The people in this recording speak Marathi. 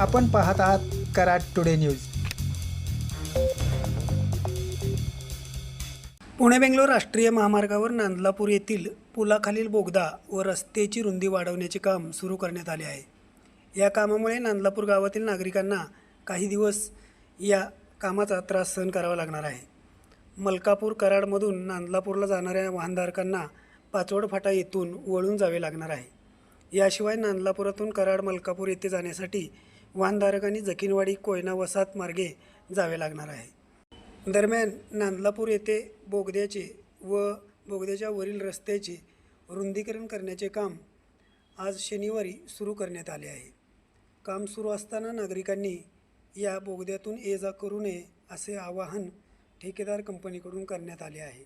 आपण पाहत आहात कराड टुडे न्यूज। पुणे बेंगलोर राष्ट्रीय महामार्गावर नांदलापूर येथील पुलाखालील बोगदा व रस्त्याची रुंदी वाढवण्याचे काम सुरू करण्यात आले आहे। या कामामुळे नांदलापूर गावातील नागरिकांना काही दिवस या कामाचा त्रास सहन करावा लागणार आहे। मलकापूर कराडमधून नांदलापूरला जाणाऱ्या वाहनधारकांना पाचवड फाटा येथून वळून जावे लागणार आहे। याशिवाय नांदलापुरातून कराड मलकापूर येथे जाण्यासाठी वाहनधारकांनी जखीनवाडी कोयना वसाहत मार्गे जावे लागणार आहे। दरम्यान नांदलापूर येथे बोगद्याचे व बोगद्याच्या वरील रस्त्याचे रुंदीकरण करण्याचे काम आज शनिवारी सुरू करण्यात आले आहे। काम सुरू असताना नागरिकांनी या बोगद्यातून ये जा करू नये असे आवाहन ठेकेदार कंपनीकडून करण्यात आले आहे।